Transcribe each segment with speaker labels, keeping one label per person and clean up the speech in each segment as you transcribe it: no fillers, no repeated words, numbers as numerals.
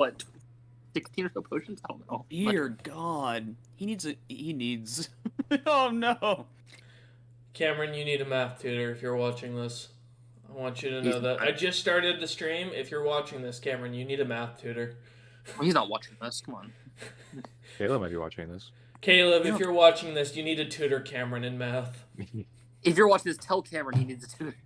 Speaker 1: what, 16 or so potions? I don't know.
Speaker 2: Dear God, he needs. Oh no.
Speaker 3: Cameron, you need a math tutor if you're watching this. I want you to know that. I just started the stream. If you're watching this, Cameron, you need a math tutor.
Speaker 1: Well, he's not watching this. Come on.
Speaker 4: Caleb might be watching this.
Speaker 3: Caleb, if you're watching this, you need to tutor Cameron in math.
Speaker 1: If you're watching this, tell Cameron he needs a tutor.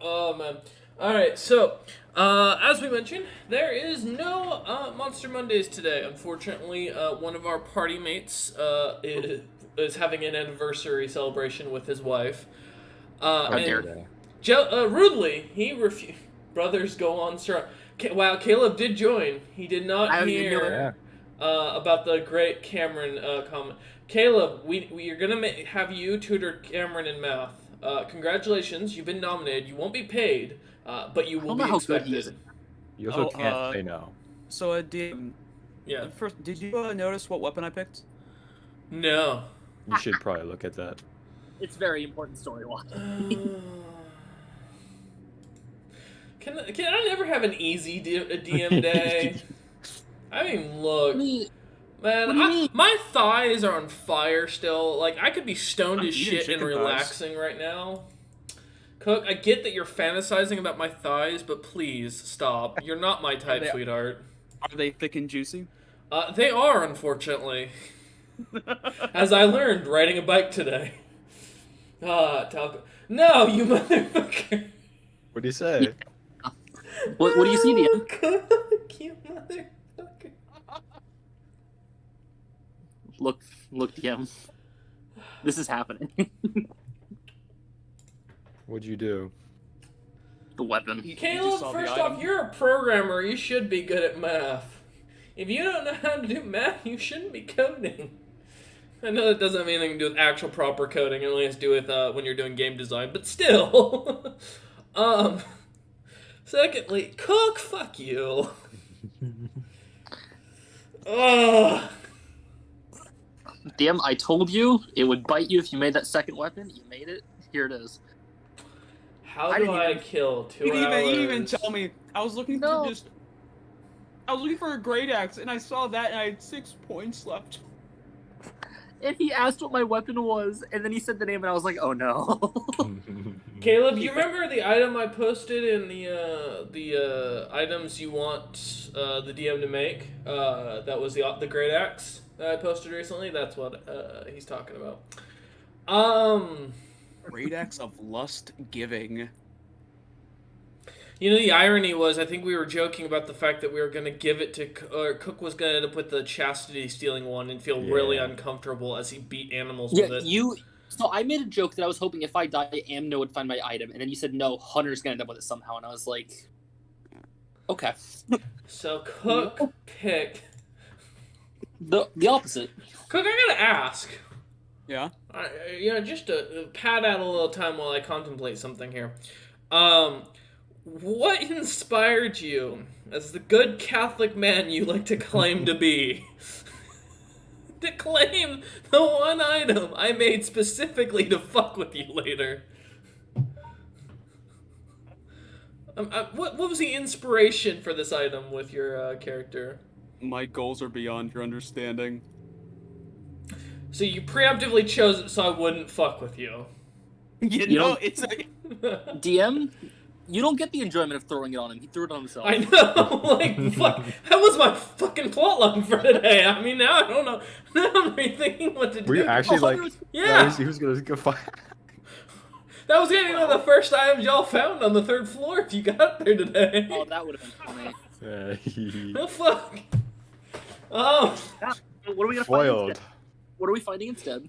Speaker 3: Oh, man. Alright, so, as we mentioned, there is no Monster Mondays today. Unfortunately, one of our party mates is having an anniversary celebration with his wife.
Speaker 4: How dare they?
Speaker 3: Rudely, he refused. Brothers go on strong. Wow, Caleb did join. He did not hear about the great Cameron comment. Caleb, we are going to have you tutor Cameron in math. Congratulations, you've been nominated. You won't be paid, but you will be expected.
Speaker 4: You also can't say no.
Speaker 2: So, DM,
Speaker 3: Yeah.
Speaker 2: first, did you notice what weapon I picked?
Speaker 3: No.
Speaker 4: You should probably look at that.
Speaker 1: It's very important story-wise.
Speaker 3: Can I never have an easy DM day? I mean, look, man, my thighs are on fire still. Like, I could be stoned as shit and relaxing right now. Cook, I get that you're fantasizing about my thighs, but please stop. You're not my type, sweetheart.
Speaker 2: Are they thick and juicy?
Speaker 3: They are, unfortunately. As I learned riding a bike today. No, you motherfucker.
Speaker 4: What do you say?
Speaker 1: What do you see, DM?
Speaker 3: Cook, you motherfucker.
Speaker 1: Look, DM. This is happening.
Speaker 4: What'd you do?
Speaker 1: The weapon.
Speaker 3: Caleb, first off, you're a programmer. You should be good at math. If you don't know how to do math, you shouldn't be coding. I know that doesn't have anything to do with actual proper coding. It only has to do with when you're doing game design. But still. Secondly, Cook, fuck you. Ugh.
Speaker 1: DM, I told you it would bite you if you made that second weapon. You made it. Here it is.
Speaker 3: How do I kill 2 hours?
Speaker 2: You didn't even tell me. I was looking for I was looking for a great axe, and I saw that, and I had 6 points left.
Speaker 1: And he asked what my weapon was, and then he said the name, and I was like, oh no.
Speaker 3: Caleb, you remember the item I posted in the items you want the DM to make? That was the great axe that I posted recently. That's what he's talking about.
Speaker 2: Great axe of lust giving.
Speaker 3: You know, the irony was, I think we were joking about the fact that we were going to give it to, or Cook was going to end up with the chastity stealing one and feel really uncomfortable as he beat animals with it.
Speaker 1: So I made a joke that I was hoping if I die, Amno would find my item, and then you said no, Hunter's going to end up with it somehow, and I was like, okay.
Speaker 3: So Cook picked...
Speaker 1: The opposite.
Speaker 3: Cook, I gotta ask.
Speaker 2: Yeah?
Speaker 3: Just to pad out a little time while I contemplate something here. What inspired you, as the good Catholic man you like to claim to be, to claim the one item I made specifically to fuck with you later? What was the inspiration for this item with your character?
Speaker 2: My goals are beyond your understanding.
Speaker 3: So you preemptively chose it so I wouldn't fuck with you.
Speaker 2: It's a...
Speaker 1: DM, you don't get the enjoyment of throwing it on him. He threw it on himself.
Speaker 3: I know, like, fuck. That was my fucking plotline for today. I mean, now I don't know. Now I'm rethinking what to do.
Speaker 4: Were you actually
Speaker 3: yeah.
Speaker 4: He was gonna go fight.
Speaker 3: That was getting one of the first items y'all found on the 3rd floor if you got there today.
Speaker 1: Oh, that would have been funny.
Speaker 3: The fuck? Oh.
Speaker 1: What are we gonna find instead? What are we finding instead?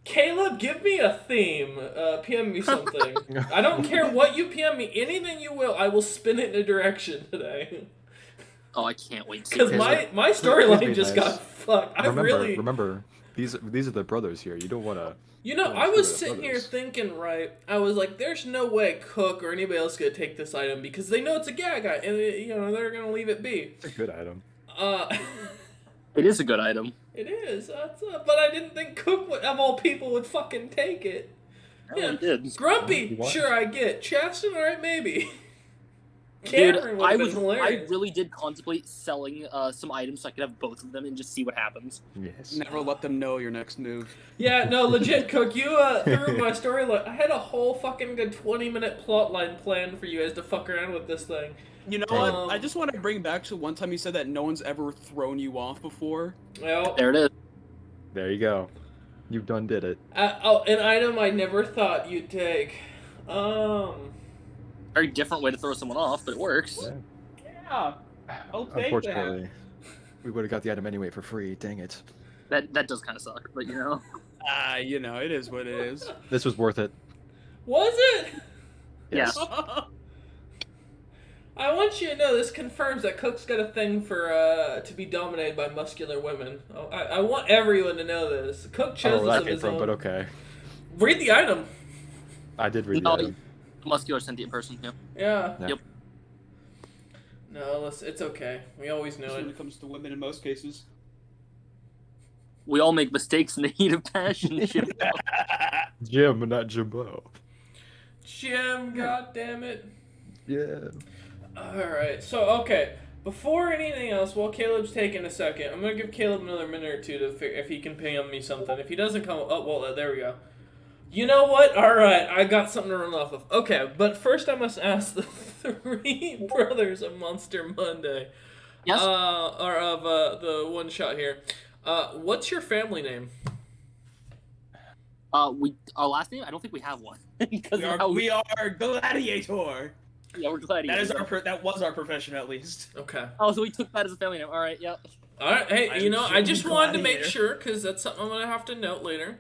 Speaker 3: Caleb, give me a theme. PM me something. I don't care what you PM me. Anything you will, I will spin it in a direction today.
Speaker 1: Oh, I can't wait to see.
Speaker 3: Because my storyline just got fucked.
Speaker 4: Remember, these are the brothers here. You don't want to...
Speaker 3: You know, I was sitting here thinking, right, I was like, there's no way Cook or anybody else could take this item because they know it's a gag item, and they're going to leave it be.
Speaker 4: It's a good item.
Speaker 1: It is a good item.
Speaker 3: It is, but I didn't think Cook, of all people, would fucking take it.
Speaker 1: No, he did.
Speaker 3: Grumpy, sure I get. Chastin, alright, maybe. Cameron
Speaker 1: Dude,
Speaker 3: would have been
Speaker 1: I
Speaker 3: hilarious.
Speaker 1: really did contemplate selling some items so I could have both of them and just see what happens.
Speaker 4: Yes.
Speaker 2: Never let them know your next move.
Speaker 3: Yeah, no, legit, Cook. You threw my storyline. I had a whole fucking good 20-minute plot line planned for you guys to fuck around with this thing.
Speaker 2: You know what? I just want to bring back to one time you said that no one's ever thrown you off before.
Speaker 3: Well,
Speaker 1: There it is.
Speaker 4: There you go. You done did it.
Speaker 3: an item I never thought you'd take.
Speaker 1: Very different way to throw someone off, but it works.
Speaker 4: Yeah.
Speaker 2: Yeah. I'll take
Speaker 4: Unfortunately, we would have got the item anyway for free. Dang it.
Speaker 1: That does kind of suck, but you know.
Speaker 2: You know, it is what it is.
Speaker 4: This was worth it.
Speaker 3: Was it?
Speaker 1: Yeah.
Speaker 3: I want you to know this confirms that Cook's got a thing for to be dominated by muscular women. I want everyone to know this. Cook chose this
Speaker 4: that
Speaker 3: of
Speaker 4: came
Speaker 3: his
Speaker 4: from,
Speaker 3: own.
Speaker 4: but okay.
Speaker 3: Read the item.
Speaker 4: I did read
Speaker 1: No,
Speaker 4: the item.
Speaker 1: muscular sentient person. Yeah.
Speaker 3: Yeah.
Speaker 4: Yeah.
Speaker 1: Yep.
Speaker 3: No, it's okay. We always know
Speaker 2: When
Speaker 3: it.
Speaker 2: it comes to women in most cases.
Speaker 1: We all make mistakes in the heat of passion. Jim.
Speaker 4: Jim, not Jimbo.
Speaker 3: Jim, goddammit.
Speaker 4: Yeah.
Speaker 3: Alright, so, okay. Before anything else, while Caleb's taking a second, I'm going to give Caleb another minute or two to figure if he can ping on me something. If he doesn't come... Oh, well, there we go. You know what? Alright, I got something to run off of. Okay, but first I must ask the three brothers of Monster Monday.
Speaker 1: Yes.
Speaker 3: Or of the one shot here. What's your family name?
Speaker 1: Our last name? I don't think we have one. Because
Speaker 2: We are Gladiator.
Speaker 1: Yeah, we're glad.
Speaker 2: That was our profession at least.
Speaker 3: Okay.
Speaker 1: Oh, so we took that as a family name. All right. Yep.
Speaker 3: All right. Hey,
Speaker 2: I'm
Speaker 3: you know, I
Speaker 2: Jim
Speaker 3: just wanted to make
Speaker 2: Gladiator.
Speaker 3: sure because that's something I'm gonna have to note later.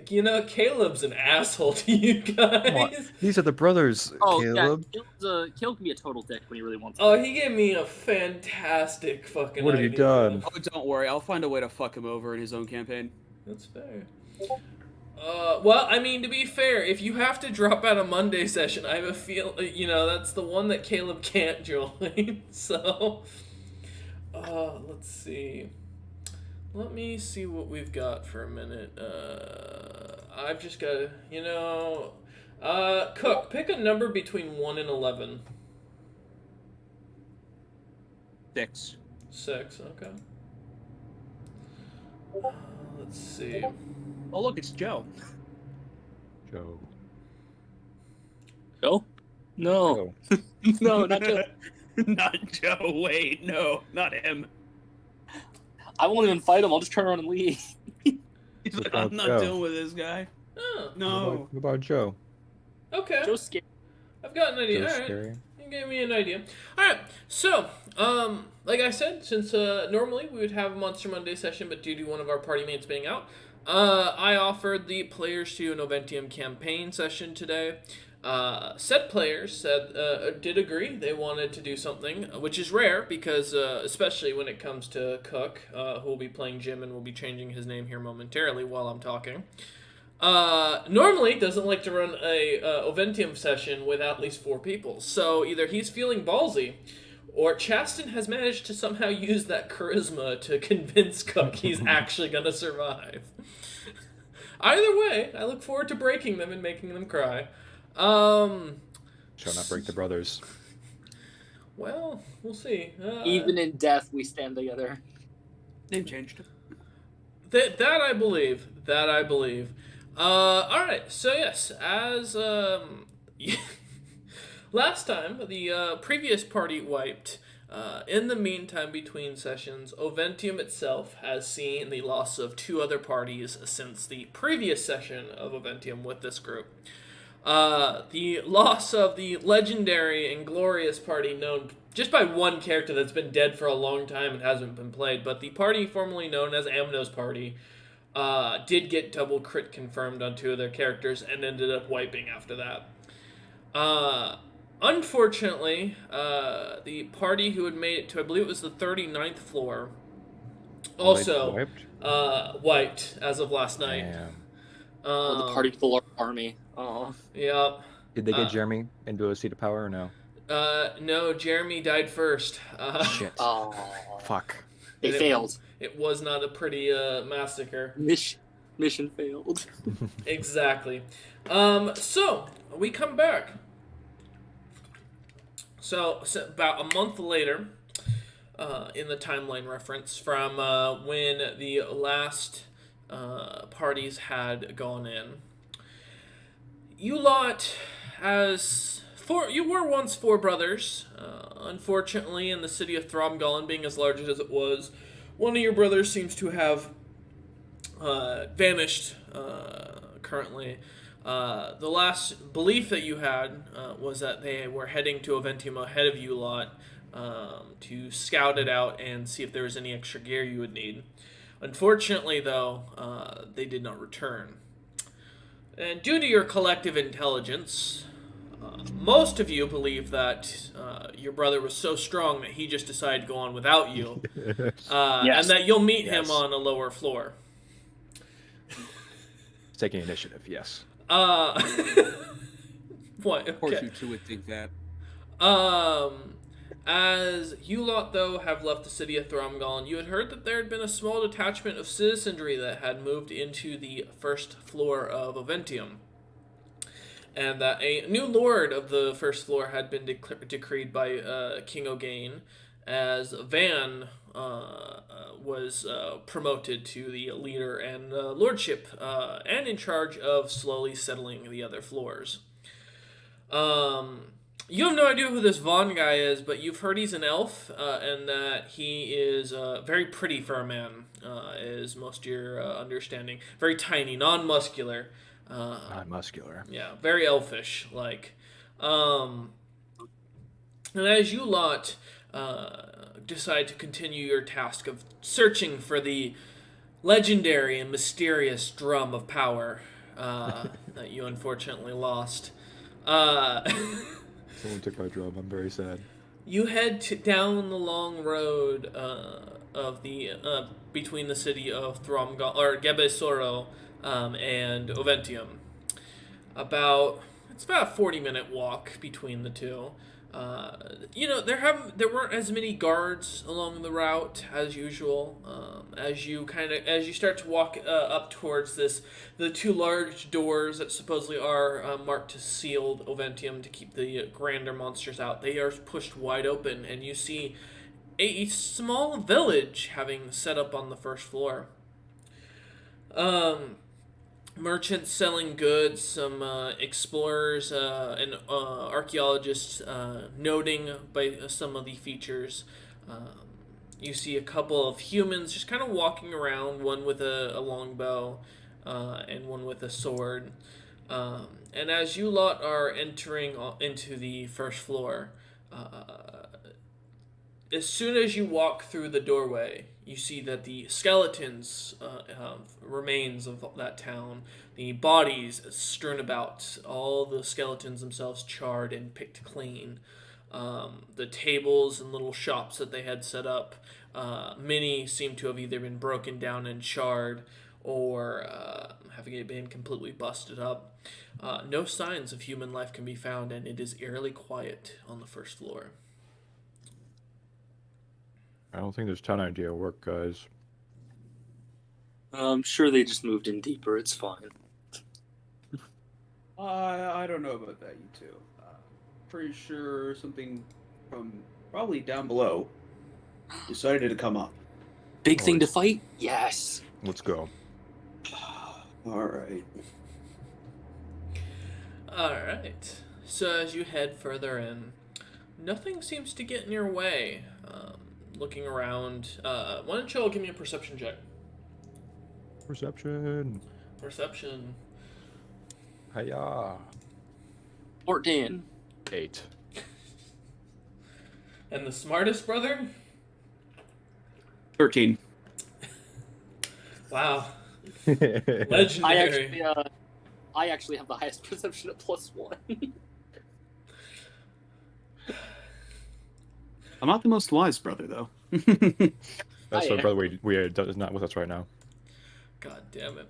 Speaker 3: You know, Caleb's an asshole to you
Speaker 4: Come on.
Speaker 3: guys.
Speaker 4: These are the brothers,
Speaker 1: Oh,
Speaker 4: Caleb.
Speaker 1: yeah. Caleb can be a total dick when he really wants to.
Speaker 3: Oh, he gave me a fantastic fucking.
Speaker 4: What have you
Speaker 3: idea.
Speaker 4: done?
Speaker 2: Oh, don't worry. I'll find a way to fuck him over in his own campaign.
Speaker 3: That's fair. Well, I mean, to be fair, if you have to drop out a Monday session, I have a feel, you know, that's the one that Caleb can't join. So, let's see. Let me see what we've got for a minute. I've just got to, you know, Cook, pick a number between 1 and 11.
Speaker 2: 6.
Speaker 3: 6, okay. Let's see.
Speaker 2: Oh, look, it's Joe.
Speaker 4: Joe.
Speaker 1: Joe? No. No, not Joe.
Speaker 2: Not Joe. Wait, no, not him.
Speaker 1: I won't even fight him. I'll just turn around and leave.
Speaker 2: He's like,
Speaker 4: Oh,
Speaker 2: I'm not
Speaker 4: Joe.
Speaker 2: dealing with this guy.
Speaker 3: Oh,
Speaker 2: No.
Speaker 4: What about Joe?
Speaker 3: okay.
Speaker 1: Joe's scared.
Speaker 3: I've got an idea.
Speaker 4: Joe's
Speaker 3: All right.
Speaker 4: scary.
Speaker 3: You gave me an idea. Alright, so, like I said, since normally we would have a Monster Monday session, but due to one of our party mates being out, I offered the players to an Oventium campaign session today. Said players did agree they wanted to do something, which is rare because, especially when it comes to Cook, who will be playing Jim and will be changing his name here momentarily while I'm talking. Normally doesn't like to run a Oventium session with at least 4 people. So either he's feeling ballsy, or Chaston has managed to somehow use that charisma to convince Cook he's actually gonna survive. Either way, I look forward to breaking them and making them cry.
Speaker 4: Shall not break the brothers.
Speaker 3: Well, we'll see.
Speaker 1: Even in death, we stand together.
Speaker 2: Name changed.
Speaker 3: That I believe. That I believe. Alright, so yes, as, last time, the, previous party wiped. In the meantime, between sessions, Oventium itself has seen the loss of 2 other parties since the previous session of Oventium with this group. The loss of the legendary and glorious party known just by one character that's been dead for a long time and hasn't been played, but the party formerly known as Amno's party did get double crit confirmed on 2 of their characters and ended up wiping after that. Unfortunately, the party who had made it to, I believe it was the 39th floor, also wiped as of last night.
Speaker 4: Damn.
Speaker 1: The party with the large army. Oh.
Speaker 3: Yep.
Speaker 4: Did they get Jeremy into a seat of power or no?
Speaker 3: No, Jeremy died first.
Speaker 4: Shit.
Speaker 1: Oh.
Speaker 4: Fuck.
Speaker 1: They failed.
Speaker 3: It was not a pretty massacre.
Speaker 1: Mission failed.
Speaker 3: Exactly. So we come back. So about a month later, in the timeline reference from when the last parties had gone in, you lot, you were once four brothers. Unfortunately, in the city of Thromgollen, being as large as it was, one of your brothers seems to have vanished currently. The last belief that you had was that they were heading to Oventium ahead of you lot to scout it out and see if there was any extra gear you would need. Unfortunately, though, they did not return. And due to your collective intelligence, most of you believe that your brother was so strong that he just decided to go on without you, and that you'll meet him on a lower floor.
Speaker 4: Taking initiative, yes.
Speaker 3: What?
Speaker 5: Of course, you two would think that.
Speaker 3: As you lot, though, have left the city of Thromgollen, you had heard that there had been a small detachment of citizenry that had moved into the first floor of Oventium, and that a new lord of the first floor had been decreed by King Ogain, as Van was promoted to the leader and lordship, and in charge of slowly settling the other floors. You have no idea who this Vaughn guy is, but you've heard he's an elf, and that he is very pretty for a man, is most of your understanding. Very tiny, non-muscular.
Speaker 4: Non-muscular.
Speaker 3: Yeah, very elfish, like. And as you lot decide to continue your task of searching for the legendary and mysterious drum of power that you unfortunately lost,
Speaker 4: Someone took my drum. I'm very sad.
Speaker 3: you head down the long road of the between the city of Thromgol or Gebesoro and Oventium. It's about a 40-minute walk between the two. There weren't as many guards along the route as usual. As you start to walk up towards the two large doors that supposedly are marked to sealed Oventium to keep the grander monsters out, they are pushed wide open, and you see a small village having set up on the first floor. Merchants selling goods, some explorers and archaeologists noting by some of the features. You see a couple of humans just kind of walking around, one with a longbow and one with a sword. And as you lot are entering into the first floor, as soon as you walk through the doorway, you see that the skeletons, remains of that town, the bodies strewn about, all the skeletons themselves charred and picked clean. The tables and little shops that they had set up, many seem to have either been broken down and charred or having been completely busted up. No signs of human life can be found, and it is eerily quiet on the first floor.
Speaker 4: I don't think this town idea will work, guys.
Speaker 1: I'm sure they just moved in deeper. It's fine.
Speaker 2: I don't know about that, you two. Pretty sure something from probably down below decided to come up.
Speaker 1: Big thing to fight? Yes.
Speaker 4: Let's go.
Speaker 2: Alright.
Speaker 3: Alright. So as you head further in, nothing seems to get in your way. Looking around, why don't you all give me a perception check?
Speaker 4: Perception.
Speaker 3: Perception.
Speaker 4: Hiya.
Speaker 1: 14.
Speaker 4: 8.
Speaker 3: And the smartest brother?
Speaker 2: 13.
Speaker 3: Wow. Legendary.
Speaker 1: I actually have the highest perception at +1.
Speaker 2: I'm not the most wise brother, though.
Speaker 4: That's our brother we is not with us right now.
Speaker 3: God damn it.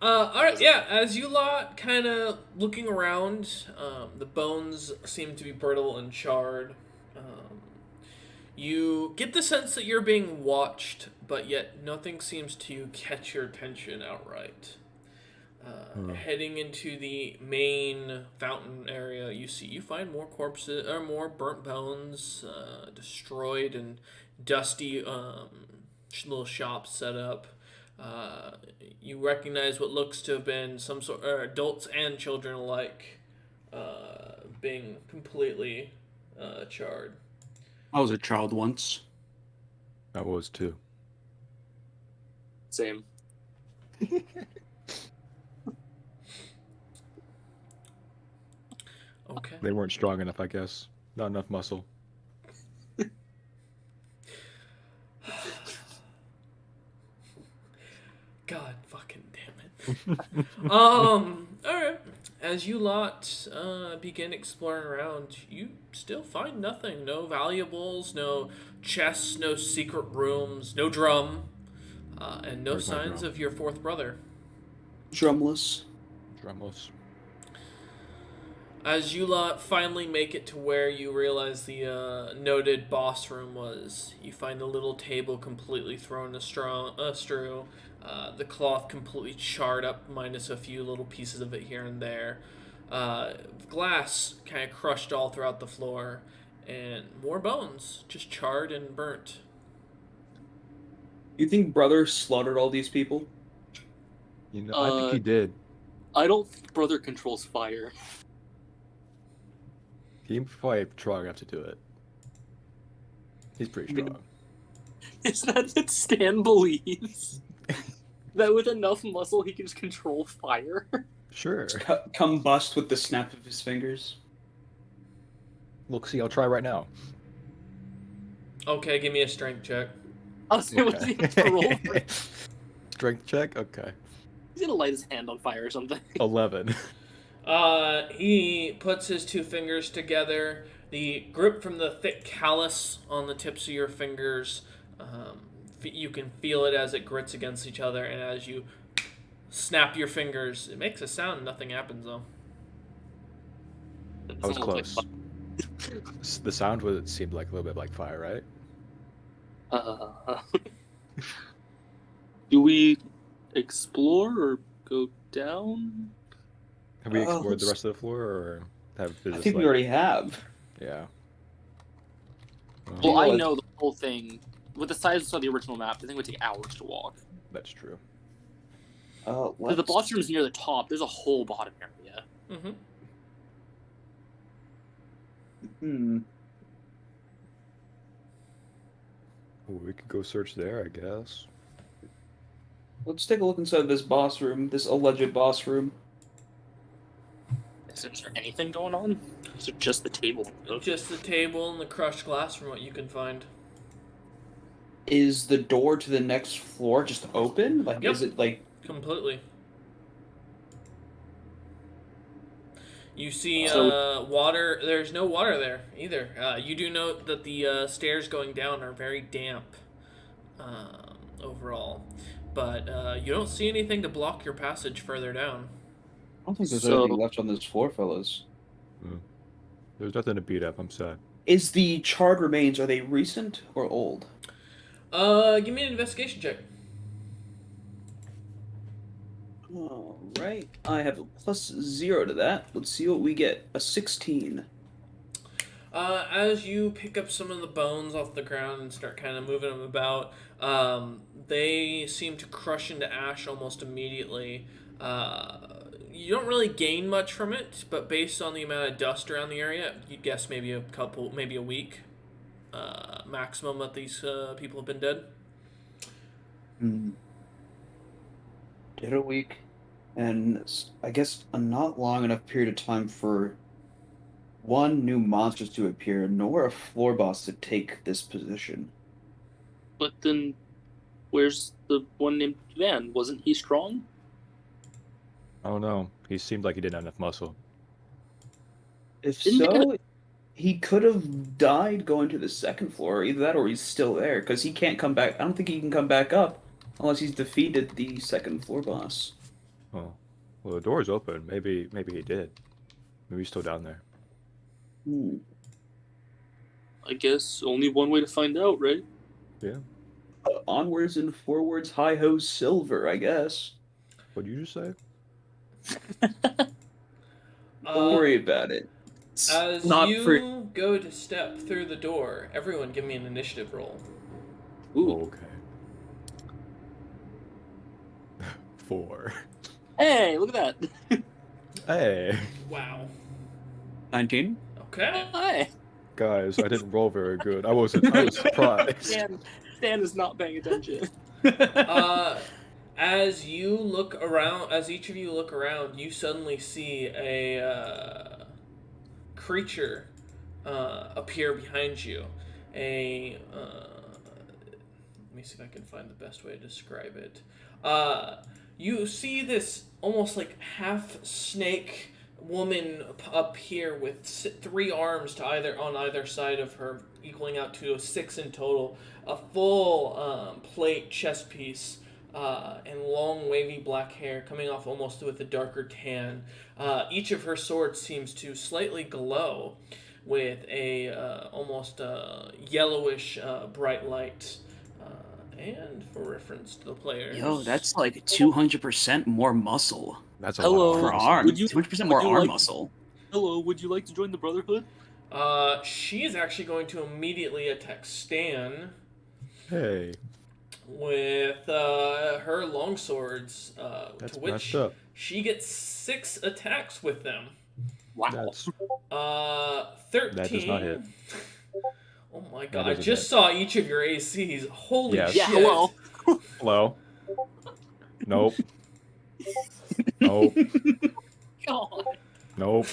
Speaker 3: Alright, yeah, as you lot kind of looking around, the bones seem to be brittle and charred. You get the sense that you're being watched, but yet nothing seems to catch your attention outright. Heading into the main fountain area, you find more corpses or more burnt bones, destroyed and dusty little shops set up. You recognize what looks to have been some sort adults and children alike being completely charred.
Speaker 2: I was a child once.
Speaker 4: I was too.
Speaker 1: Same.
Speaker 3: Okay.
Speaker 4: They weren't strong enough, I guess. Not enough muscle.
Speaker 3: God fucking damn it. Alright. As you lot begin exploring around, you still find nothing. No valuables, no chests, no secret rooms, no drum, and no
Speaker 4: Where's my
Speaker 3: signs
Speaker 4: drum?
Speaker 3: of your fourth brother.
Speaker 2: Drumless.
Speaker 4: Drumless.
Speaker 3: As you lot finally make it to where you realize the noted boss room was, you find the little table completely thrown astrew, the cloth completely charred up, minus a few little pieces of it here and there. Glass kind of crushed all throughout the floor, and more bones, just charred and burnt.
Speaker 2: You think brother slaughtered all these people?
Speaker 4: You know, I think he did.
Speaker 1: I don't think brother controls fire.
Speaker 4: He probably strong enough to do it. He's pretty strong.
Speaker 1: Is that what Stan believes? That with enough muscle he can just control fire?
Speaker 4: Sure.
Speaker 2: Combust with the snap of his fingers.
Speaker 4: Look, see, I'll try right now.
Speaker 3: Okay, give me a strength check.
Speaker 1: I was saying, what's he control?
Speaker 4: Strength check? Okay.
Speaker 1: He's gonna light his hand on fire or something.
Speaker 4: 11.
Speaker 3: He puts his two fingers together. The grip from the thick callus on the tips of your fingers, you can feel it as it grits against each other, and as you snap your fingers, it makes a sound. Nothing happens, though.
Speaker 4: I was close. The sound seemed like a little bit like fire, right?
Speaker 1: Do we explore or go down?
Speaker 4: Have we explored the rest of the floor, or have
Speaker 2: I think we already have.
Speaker 4: Yeah.
Speaker 1: Well, I know the whole thing. With the size of the original map, I think it would take hours to walk.
Speaker 4: That's true.
Speaker 1: The boss room is near the top. There's a whole bottom area.
Speaker 3: Mm-hmm.
Speaker 4: Well, we could go search there, I guess.
Speaker 2: Let's take a look inside this boss room, this alleged boss room.
Speaker 1: Is there anything going on? Is it just the table?
Speaker 3: Just the table and the crushed glass from what you can find.
Speaker 2: Is the door to the next floor just open? Like,
Speaker 3: Yep.
Speaker 2: Is it like...
Speaker 3: Completely. You see water. There's no water there either. You do note that the stairs going down are very damp overall. But you don't see anything to block your passage further down.
Speaker 2: I don't think there's anything left on this floor, fellas.
Speaker 4: There's nothing to beat up, I'm sad.
Speaker 2: Is the charred remains, are they recent or old?
Speaker 3: Give me an investigation check.
Speaker 2: Alright, I have a +0 to that. Let's see what we get. A 16.
Speaker 3: As you pick up some of the bones off the ground and start kind of moving them about, they seem to crush into ash almost immediately. You don't really gain much from it, but based on the amount of dust around the area, you'd guess maybe a week maximum that these people have been dead.
Speaker 2: Dead a week, and I guess a not long enough period of time for one new monsters to appear, nor a floor boss to take this position.
Speaker 1: But then, where's the one named Van? Wasn't he strong?
Speaker 4: I don't know. He seemed like he didn't have enough muscle.
Speaker 2: If so, he could have died going to the second floor. Either that or he's still there, because he can't come back. I don't think he can come back up unless he's defeated the second floor boss.
Speaker 4: Oh. Well, the door's open. Maybe he did. Maybe he's still down there.
Speaker 1: I guess only one way to find out, right?
Speaker 4: Yeah.
Speaker 2: Onwards and forwards, hi-ho, silver, I guess.
Speaker 4: What'd you just say?
Speaker 2: Don't worry about it. It's
Speaker 3: As
Speaker 2: not
Speaker 3: you
Speaker 2: for.
Speaker 3: go to step through the door, everyone give me an initiative roll.
Speaker 1: Ooh.
Speaker 4: Okay. 4.
Speaker 1: Hey, look at that.
Speaker 4: Hey,
Speaker 3: Wow.
Speaker 2: 19?
Speaker 3: Okay.
Speaker 1: Hey.
Speaker 4: guys, I didn't roll very good. I was surprised.
Speaker 1: Stan is not paying attention.
Speaker 3: As you look around, as each of you look around, you suddenly see a creature appear behind you. Let me see if I can find the best way to describe it. You see this almost like half snake woman appear with 3 arms to on either side of her, equaling out to 6 in total. A full plate chest piece. And long wavy black hair coming off almost with a darker tan. Each of her swords seems to slightly glow with a almost yellowish bright light. And for reference to the players,
Speaker 2: Yo, that's like 200% more muscle
Speaker 4: That's a
Speaker 1: Hello.
Speaker 4: lot.
Speaker 2: for
Speaker 4: Of
Speaker 2: arm.
Speaker 1: Would you-
Speaker 2: 200% more
Speaker 1: would you
Speaker 2: arm
Speaker 1: like-
Speaker 2: muscle.
Speaker 1: Hello, would you like to join the Brotherhood?
Speaker 3: she's actually going to immediately attack Stan
Speaker 4: Hey,
Speaker 3: with her longswords,
Speaker 4: that's
Speaker 3: to
Speaker 4: messed
Speaker 3: which
Speaker 4: up.
Speaker 3: she gets 6 attacks with them.
Speaker 1: Wow.
Speaker 4: That's
Speaker 3: 13.
Speaker 4: That does not hit.
Speaker 3: Oh my god, I
Speaker 4: doesn't
Speaker 3: just
Speaker 4: hit.
Speaker 3: saw each of your ACs. Holy
Speaker 4: Yes.
Speaker 3: shit.
Speaker 1: Yeah, hello.
Speaker 4: hello. Nope. Nope.
Speaker 1: God.
Speaker 4: Nope.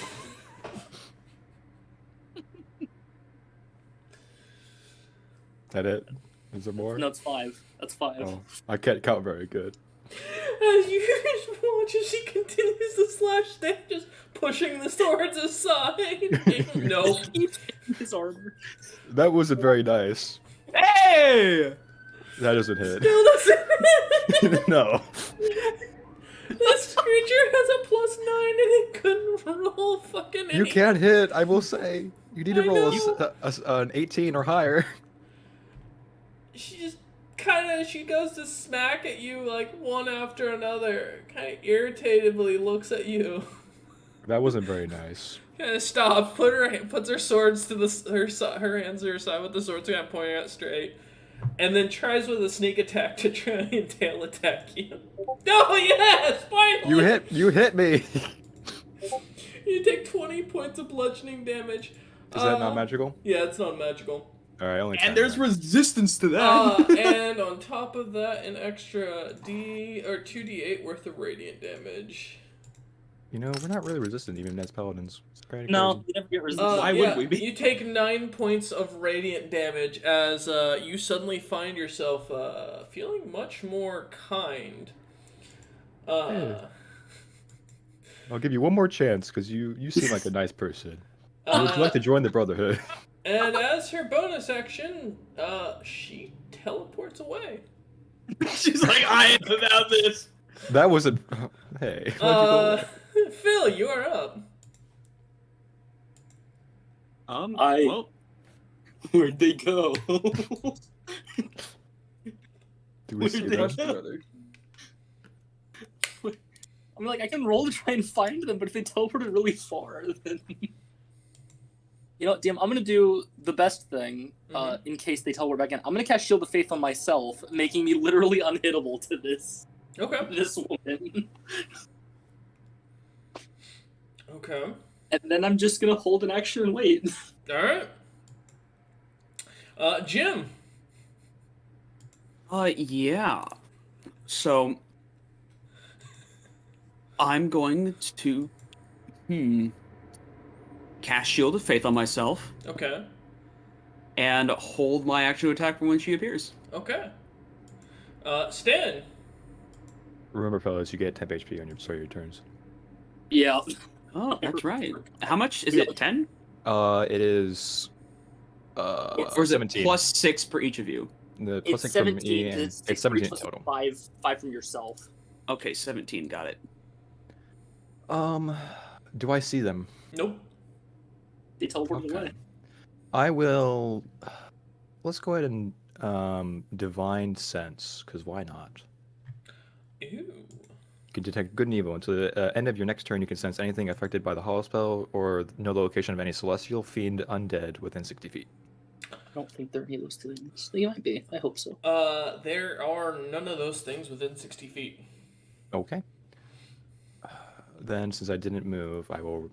Speaker 4: That it? Is there more?
Speaker 1: No, it's 5. That's 5.
Speaker 4: Oh, I can't count very good.
Speaker 3: As you just watch as she continues to slash Stan, just pushing the swords aside. No.
Speaker 1: Keep hitting his armor.
Speaker 4: That wasn't very nice.
Speaker 2: Hey!
Speaker 4: That doesn't hit.
Speaker 3: Still doesn't.
Speaker 4: No.
Speaker 3: This creature has a +9 and it couldn't roll fucking
Speaker 4: You
Speaker 3: any.
Speaker 4: can't hit, I will say. You need to
Speaker 3: I
Speaker 4: roll
Speaker 3: know.
Speaker 4: an 18 or higher.
Speaker 3: She just she goes to smack at you like one after another. Kind of irritatedly looks at you.
Speaker 4: That wasn't very nice.
Speaker 3: Kind of stops. Puts her swords to her hands to her side with the swords kind of pointing out straight, and then tries with a sneak attack to try and tail attack you. Oh yes, finally!
Speaker 4: You hit me.
Speaker 3: You take 20 points of bludgeoning damage.
Speaker 4: Is that not magical?
Speaker 3: Yeah, it's not magical.
Speaker 4: Alright, only 10
Speaker 2: And there's
Speaker 4: then.
Speaker 2: resistance to that.
Speaker 3: And on top of that, an extra 2d8 worth of radiant damage.
Speaker 4: You know, we're not really resistant even as paladins. It's kinda
Speaker 1: No,
Speaker 4: crazy.
Speaker 1: you never get resistance.
Speaker 2: Why wouldn't we be?
Speaker 3: You take 9 points of radiant damage as you suddenly find yourself feeling much more kind.
Speaker 4: Yeah. I'll give you one more chance because you seem like a nice person. Would you like to join the Brotherhood?
Speaker 3: And as her bonus action, she teleports away.
Speaker 2: She's like, I am about this.
Speaker 4: That wasn't. Hey. Why'd you go?
Speaker 3: Phil, you are up.
Speaker 1: Well, where'd they go?
Speaker 4: Do we see
Speaker 1: Where'd
Speaker 4: them?
Speaker 1: they go? I'm like, I can roll to try and find them, but if they teleported really far, then... You know what, DM, I'm gonna do the best thing, in case they teleport back in. I'm gonna cast Shield of Faith on myself, making me literally unhittable to this
Speaker 3: Okay.
Speaker 1: woman.
Speaker 3: Okay.
Speaker 1: And then I'm just gonna hold an action and wait.
Speaker 3: Alright. Jim.
Speaker 2: Yeah. So, I'm going to, cast Shield of Faith on myself
Speaker 3: Okay.
Speaker 2: and hold my action to attack for when she appears.
Speaker 3: Okay. Stan.
Speaker 4: Remember, fellas, you get 10 HP on your turns.
Speaker 1: Yeah.
Speaker 2: Oh, that's right. How much is
Speaker 1: Yeah.
Speaker 2: it? 10?
Speaker 4: It is.
Speaker 2: Or is
Speaker 4: 17.
Speaker 2: it plus 6 for each of you?
Speaker 4: The plus
Speaker 1: It's
Speaker 4: 6 from
Speaker 1: 17.
Speaker 4: me, and
Speaker 1: It's
Speaker 4: it's 17
Speaker 1: plus
Speaker 4: total.
Speaker 1: 5 from yourself.
Speaker 2: Okay, 17. Got it.
Speaker 4: Do I see them?
Speaker 3: Nope.
Speaker 1: They teleported
Speaker 4: Okay.
Speaker 1: away.
Speaker 4: I will. Let's go ahead and divine sense, because why not?
Speaker 3: Ew.
Speaker 4: can detect good and evil. Until the end of your next turn, you can sense anything affected by the hollow spell or know the location of any celestial, fiend, undead within 60 feet.
Speaker 1: I don't think there are any of those things. They might be. I hope so.
Speaker 3: There are none of those things within 60 feet.
Speaker 4: Okay. Then, since I didn't move, I will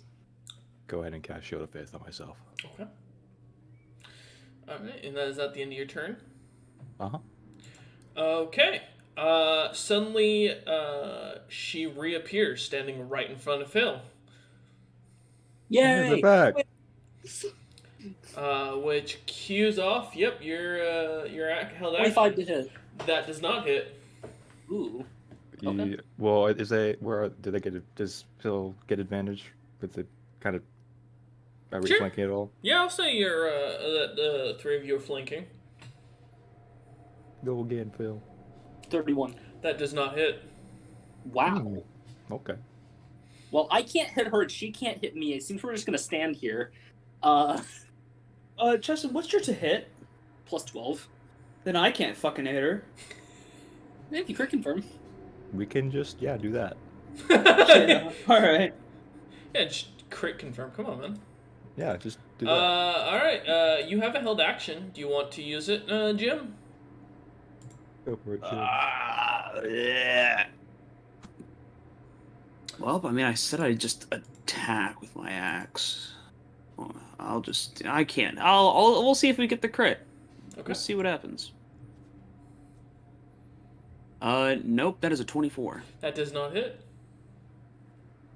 Speaker 4: go ahead and cast Shield of Faith on myself.
Speaker 3: Okay. Alright, and that is at the end of your turn?
Speaker 4: Uh-huh.
Speaker 3: Okay. Suddenly, she reappears, standing right in front of Phil.
Speaker 1: Yay!
Speaker 4: We're back.
Speaker 3: Which cues off. Yep, you're held action.
Speaker 1: 25 to hit.
Speaker 3: That does not hit.
Speaker 1: Ooh. Okay.
Speaker 4: Well, does Phil get advantage with the kind of, are we
Speaker 3: Sure.
Speaker 4: flanking at all?
Speaker 3: Yeah, I'll say you're the three of you are flanking.
Speaker 4: Go again, Phil.
Speaker 1: 31.
Speaker 3: That does not hit.
Speaker 1: Wow.
Speaker 4: Okay.
Speaker 1: Well, I can't hit her, and she can't hit me. It seems we're just gonna stand here.
Speaker 2: Justin, what's your to hit?
Speaker 1: Plus 12.
Speaker 2: Then I can't fucking hit her.
Speaker 1: If you crit confirm.
Speaker 4: We can just, do that.
Speaker 2: Yeah. All right.
Speaker 3: Yeah, just crit confirm. Come on, man.
Speaker 4: Yeah, just do that.
Speaker 3: Alright, you have a held action. Do you want to use it, Jim?
Speaker 4: Go for it, Jim.
Speaker 2: Yeah. Well, I mean, I said I'd just attack with my axe. Well, I can't. We'll see if we get the crit.
Speaker 3: Okay.
Speaker 2: We'll see what happens. Nope, that is a 24.
Speaker 3: That does not hit.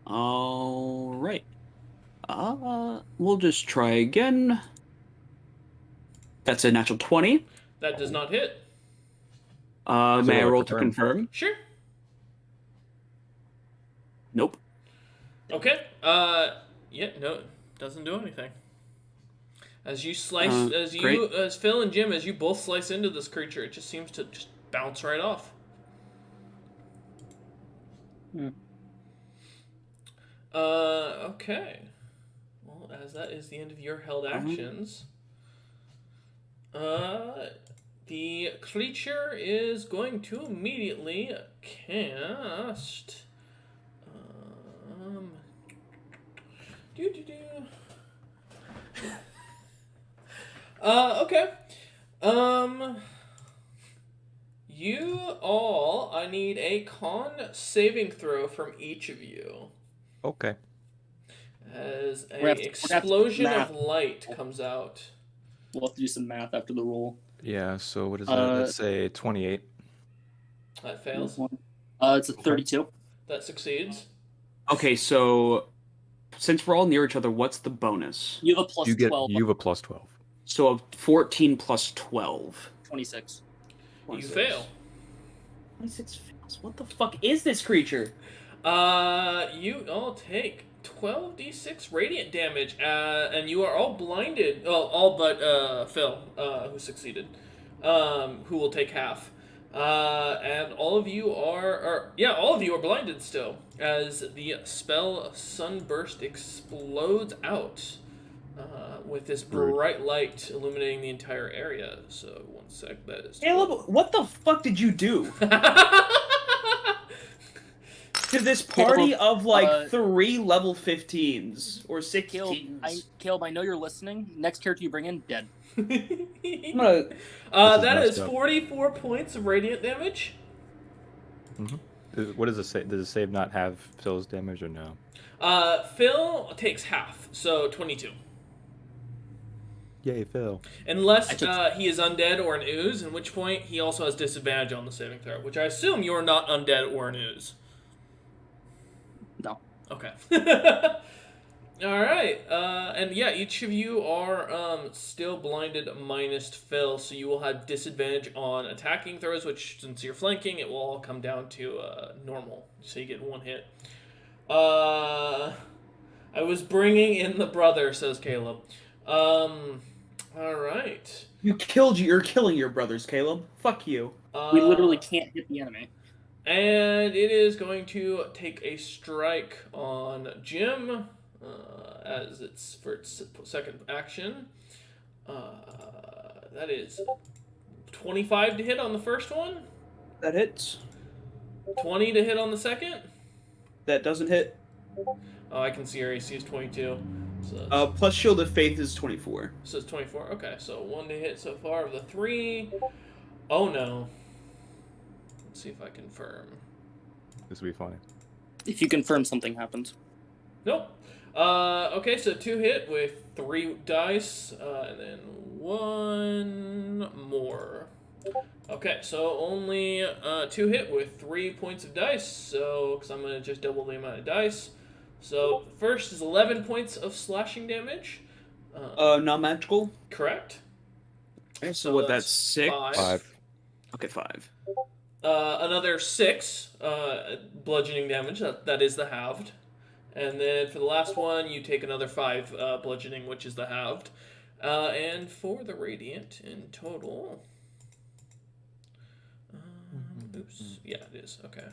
Speaker 2: All right. We'll just try again. That's a natural 20.
Speaker 3: That does not hit.
Speaker 2: May I roll to confirm?
Speaker 3: Sure.
Speaker 2: Nope.
Speaker 3: Okay. Yeah, no, it doesn't do anything. As you slice, as Phil and Jim, as you both slice into this creature, it just seems to just bounce right off. Okay. Well, as that is the end of your held actions, the creature is going to immediately cast. Okay. You all, I need a con saving throw from each of you.
Speaker 4: Okay.
Speaker 3: As
Speaker 1: We're
Speaker 3: an
Speaker 1: gonna have to
Speaker 3: explosion
Speaker 1: math.
Speaker 3: of light comes out.
Speaker 1: We'll have to do some math after the roll.
Speaker 4: Yeah, so what is that? Let's say 28.
Speaker 3: That fails.
Speaker 1: It's a 32.
Speaker 3: That succeeds.
Speaker 2: Okay, so since we're all near each other, what's the bonus?
Speaker 1: You have a plus 12.
Speaker 4: You have a plus 12.
Speaker 2: So a 14 plus 12.
Speaker 1: 26.
Speaker 3: You fail.
Speaker 2: 26 fails. What the fuck is this creature?
Speaker 3: You all take 12d6 radiant damage, and you are all blinded. Well, all but Phil, who succeeded, who will take half. And all of you are blinded still, as the spell Sunburst explodes out, with this bright light illuminating the entire area. So, one sec, that is...
Speaker 2: Caleb, what the fuck did you do to this party of like 3 level 15s or 16s?
Speaker 1: Caleb, I know you're listening. Next character you bring in, dead.
Speaker 2: I'm gonna...
Speaker 3: that is
Speaker 4: messed up.
Speaker 3: 44 points of radiant damage.
Speaker 4: What does it say? Does it save not have Phil's damage or no?
Speaker 3: Phil takes half, so 22.
Speaker 4: Yay, Phil.
Speaker 3: Unless he is undead or an ooze, in which point he also has disadvantage on the saving throw, which I assume you are not undead or an ooze.
Speaker 1: No.
Speaker 3: Okay. Alright, and yeah, each of you are still blinded minus Phil, so you will have disadvantage on attacking throws, which, since you're flanking, it will all come down to normal, so you get 1 hit. I was bringing in the brother, says Caleb. Alright.
Speaker 2: You're killing your brothers, Caleb. Fuck you.
Speaker 1: We literally can't hit the enemy.
Speaker 3: And it is going to take a strike on Jim, as it's for its second action. That is 25 to hit on the first one.
Speaker 2: That hits.
Speaker 3: 20 to hit on the second.
Speaker 2: That doesn't hit.
Speaker 3: Oh, I can see your AC is 22.
Speaker 2: Plus Shield of Faith is 24.
Speaker 3: So it's 24. Okay, so 1 to hit so far of the 3. Oh no. Let's see if I confirm.
Speaker 4: This will be funny.
Speaker 1: If you confirm, something happens.
Speaker 3: Nope. Okay, so 2 hit with 3 dice, and then 1 more. Okay, so only 2 hit with 3 points of dice, so, because I'm going to just double the amount of dice. So, first is 11 points of slashing damage.
Speaker 2: Non-magical?
Speaker 3: Correct.
Speaker 2: Okay, so what, that's 6?
Speaker 4: 5.
Speaker 2: Okay, 5.
Speaker 3: Another 6 bludgeoning damage, that is the halved. And then for the last one, you take another 5 bludgeoning, which is the halved. And for the radiant in total... oops. Yeah, it is. Okay.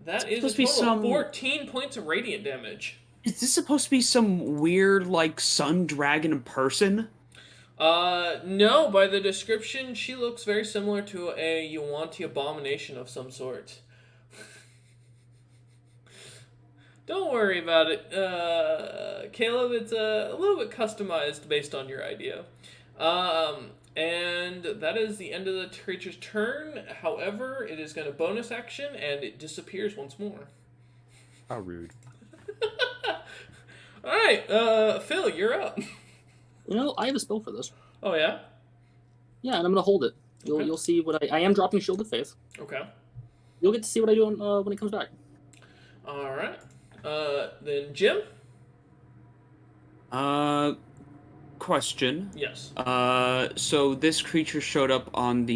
Speaker 3: That is a total of 14 points of radiant damage.
Speaker 2: Is this supposed to be some weird, like, sun dragon person?
Speaker 3: No, by the description, she looks very similar to a Yuan-Ti abomination of some sort. Don't worry about it, Caleb. It's a little bit customized based on your idea. And that is the end of the creature's turn. However, it is going to bonus action, and it disappears once more.
Speaker 4: How rude.
Speaker 3: Alright, Phil, you're up.
Speaker 1: You know, I have a spell for this.
Speaker 3: Oh, yeah?
Speaker 1: Yeah, and I'm gonna hold it. You'll see what I am dropping Shield of Faith.
Speaker 3: Okay.
Speaker 1: You'll get to see what I do when it comes back.
Speaker 3: Alright. Then Jim?
Speaker 2: Question.
Speaker 3: Yes.
Speaker 2: So this creature showed up on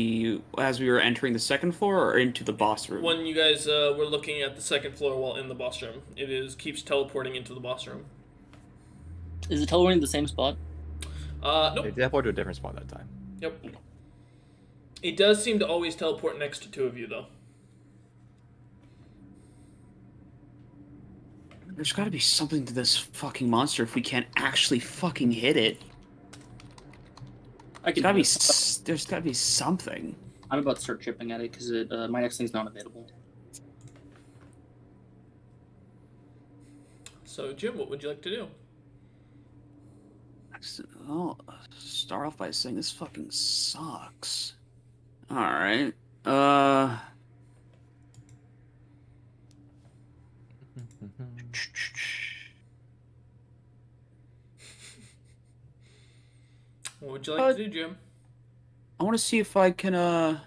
Speaker 2: as we were entering the second floor or into the boss room?
Speaker 3: When you guys were looking at the second floor while in the boss room, it keeps teleporting into the boss room.
Speaker 1: Is it teleporting to the same spot?
Speaker 3: Nope.
Speaker 4: They teleported to a different spot that time.
Speaker 3: Yep. It does seem to always teleport next to 2 of you, though.
Speaker 2: There's gotta be something to this fucking monster if we can't actually fucking hit it. There's gotta be something.
Speaker 1: I'm about to start chipping at it because my next thing's not available.
Speaker 3: So, Jim, what would you like to do?
Speaker 2: I'll start off by saying this fucking sucks. Alright.
Speaker 3: What would you like to do, Jim?
Speaker 2: I want to see if I can,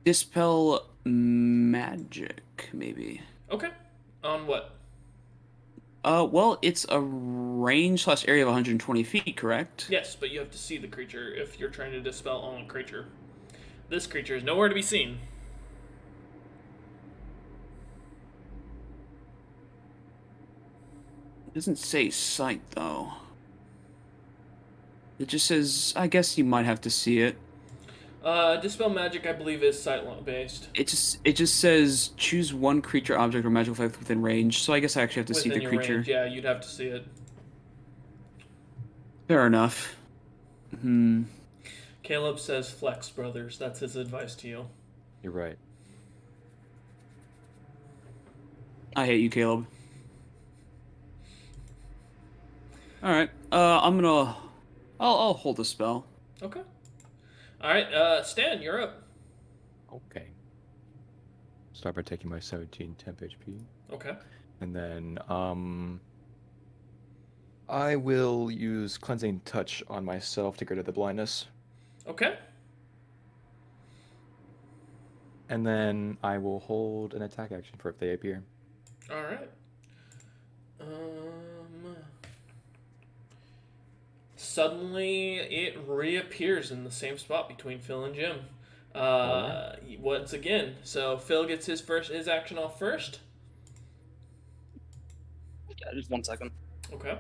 Speaker 2: dispel magic, maybe.
Speaker 3: Okay. On what?
Speaker 2: Well, it's a range / area of 120 feet, correct?
Speaker 3: Yes, but you have to see the creature if you're trying to dispel on a creature. This creature is nowhere to be seen.
Speaker 2: It doesn't say sight, though. It just says, I guess you might have to see it.
Speaker 3: Dispel magic, I believe, is sight based.
Speaker 2: It just says choose one creature, object, or magical effect within range. So I guess I actually have to see the creature.
Speaker 3: Range, yeah, you'd have to see it.
Speaker 2: Fair enough.
Speaker 3: Caleb says flex, brothers. That's his advice to you.
Speaker 4: You're right.
Speaker 2: I hate you, Caleb. All right. I'll hold the spell.
Speaker 3: Okay. All right, Stan, you're up.
Speaker 4: Okay. Start by taking my 17 temp HP.
Speaker 3: Okay.
Speaker 4: And then, I will use Cleansing Touch on myself to get rid of the blindness.
Speaker 3: Okay.
Speaker 4: And then I will hold an attack action for if they appear.
Speaker 3: All right. Suddenly, it reappears in the same spot between Phil and Jim. Once again, so Phil gets his action off first.
Speaker 1: Yeah, just 1 second.
Speaker 3: Okay.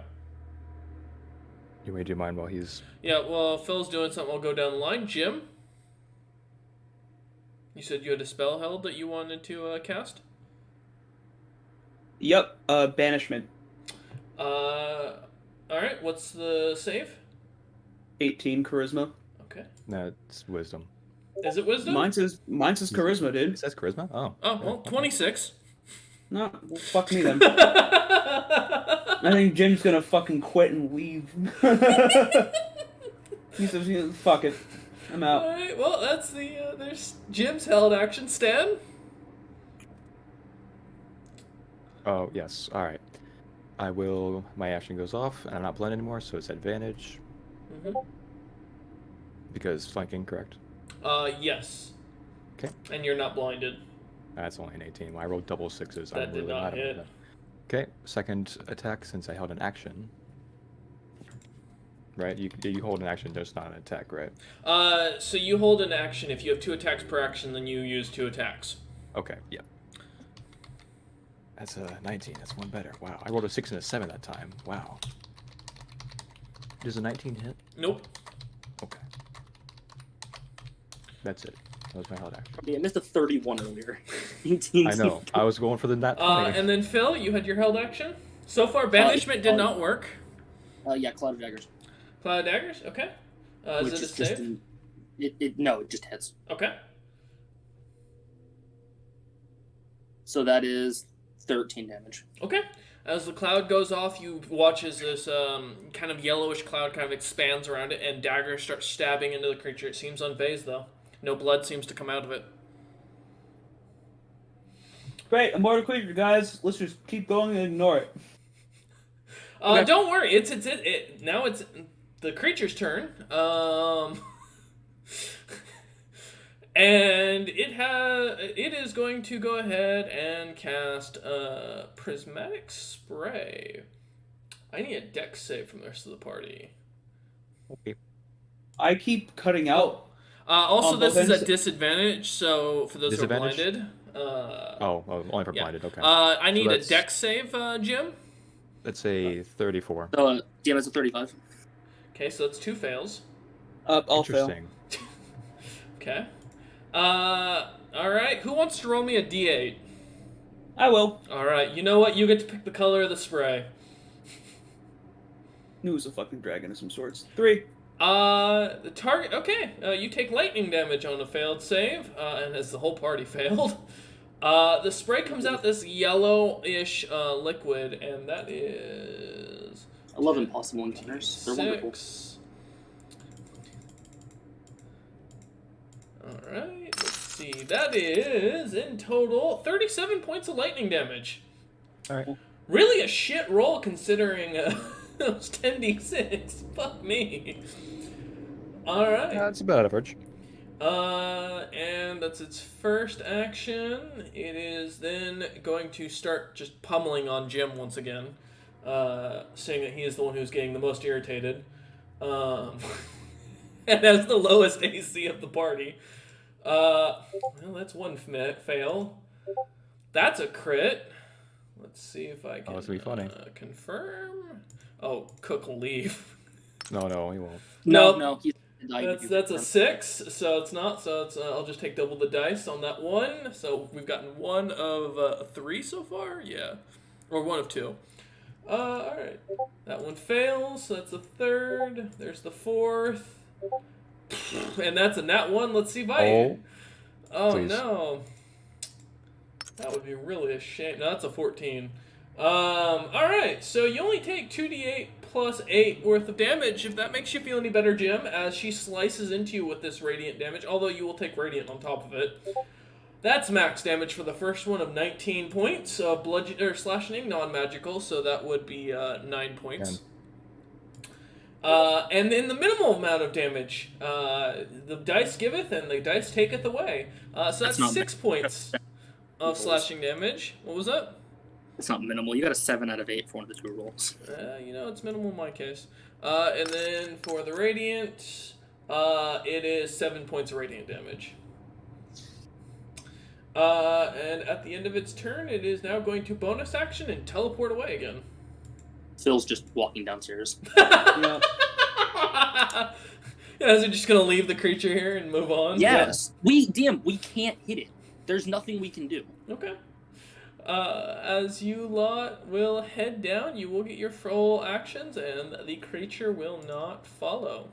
Speaker 4: You may do mine while he's...
Speaker 3: Yeah, well, Phil's doing something. I'll go down the line. Jim? You said you had a spell held that you wanted to cast?
Speaker 2: Yep, banishment.
Speaker 3: Alright, what's the save?
Speaker 2: 18 charisma.
Speaker 3: Okay.
Speaker 4: That's wisdom.
Speaker 3: Is it wisdom?
Speaker 2: Mine says charisma, dude.
Speaker 4: It says charisma. Oh.
Speaker 3: Oh well, 26.
Speaker 2: No, well, fuck me then. I think Jim's gonna fucking quit and leave. Fuck it. I'm out.
Speaker 3: All right. Well, that's there's Jim's held action. Stan.
Speaker 4: Oh yes. All right. I will. My action goes off, and I'm not blind anymore, so it's advantage. Because flanking, correct?
Speaker 3: Yes.
Speaker 4: Okay.
Speaker 3: And you're not blinded.
Speaker 4: That's only an 18. When I rolled double sixes,
Speaker 3: That
Speaker 4: I'm
Speaker 3: did
Speaker 4: really
Speaker 3: not
Speaker 4: mad about
Speaker 3: hit.
Speaker 4: that. Okay. Second attack, since I held an action. Right? You hold an action, there's not an attack, right?
Speaker 3: So you hold an action. If you have 2 attacks per action, then you use 2 attacks.
Speaker 4: Okay. Yep. That's a 19. That's one better. Wow. I rolled a 6 and a 7 that time. Wow. Does a 19 hit?
Speaker 3: Nope.
Speaker 4: Okay. That's it. That was my held action.
Speaker 1: Yeah, I missed a 31 earlier.
Speaker 4: I know. I was going for the nat 20.
Speaker 3: And then Phil, you had your held action. So far, banishment did not work.
Speaker 1: Yeah, Cloud of Daggers.
Speaker 3: Cloud of Daggers. Okay. Is it a save?
Speaker 1: No, it just hits.
Speaker 3: Okay.
Speaker 1: So that is 13 damage.
Speaker 3: Okay. As the cloud goes off, you watch as this kind of yellowish cloud kind of expands around it, and daggers start stabbing into the creature. It seems unfazed, though. No blood seems to come out of it.
Speaker 2: Great, immortal creature, guys. Let's just keep going and ignore it. Okay.
Speaker 3: Don't worry. Now it's the creature's turn. And it is going to go ahead and cast Prismatic Spray. I need a dex save from the rest of the party.
Speaker 4: Okay.
Speaker 2: I keep cutting out.
Speaker 3: Also, this is
Speaker 2: ends.
Speaker 3: a disadvantage, so for those who are
Speaker 4: Disadvantage?
Speaker 3: blinded.
Speaker 4: Only for
Speaker 3: Yeah.
Speaker 4: blinded. Okay.
Speaker 3: I need a
Speaker 4: that's-
Speaker 3: dex save, Jim.
Speaker 4: That's a 34.
Speaker 1: So, yeah, that's a 35.
Speaker 3: Okay, so that's 2 fails.
Speaker 2: I'll fail.
Speaker 4: Interesting.
Speaker 3: Okay. Alright, who wants to roll me a d8?
Speaker 2: I will.
Speaker 3: Alright, you know what? You get to pick the color of the spray.
Speaker 2: Knew it was a fucking dragon of some sorts. 3.
Speaker 3: The target. Okay, you take lightning damage on a failed save, and as the whole party failed. The spray comes out this yellowish liquid, and that is.
Speaker 1: I love impossible encounters. They're wonderful.
Speaker 3: 6. Alright, let's see. That is, in total, 37 points of lightning damage.
Speaker 4: Alright.
Speaker 3: Really a shit roll considering those 10d6. Fuck me. Alright.
Speaker 4: That's about average.
Speaker 3: And that's its first action. It is then going to start just pummeling on Jim once again, saying that he is the one who's getting the most irritated. And has the lowest AC of the party. Well, that's one fail. That's a crit. Let's see if I can
Speaker 4: that's gonna be funny.
Speaker 3: confirm. Oh, Cook will leave.
Speaker 4: No, he won't.
Speaker 3: Nope.
Speaker 1: No, he's
Speaker 3: That's a 6, so it's not. So it's I'll just take double the dice on that one. So we've gotten 1 of 3 so far. Yeah, or 1 of 2. All right, that one fails. So that's the 3rd. There's the 4th, and that's a nat 1. Let's see bite. Oh
Speaker 4: please.
Speaker 3: no, that would be really a shame. No, that's a 14. All right, so you only take 2d8 plus 8 worth of damage, if that makes you feel any better, Jim, as she slices into you with this radiant damage, although you will take radiant on top of it. That's max damage for the first one of 19 points of bludgeoning or slashing, non-magical, so that would be 9 points. And then the minimal amount of damage, the dice giveth and the dice taketh away. So that's 6 points of slashing damage. What was that?
Speaker 1: It's not minimal. You got a 7 out of 8 for one of the 2 rolls.
Speaker 3: It's minimal in my case. And then for the radiant, it is 7 points of radiant damage. And at the end of its turn, it is now going to bonus action and teleport away again.
Speaker 1: Phil's just walking downstairs.
Speaker 2: Yeah.
Speaker 3: Is it just going to leave the creature here and move on?
Speaker 1: Yes. We can't hit it. There's nothing we can do.
Speaker 3: Okay. As you lot will head down, you will get your full actions, and the creature will not follow.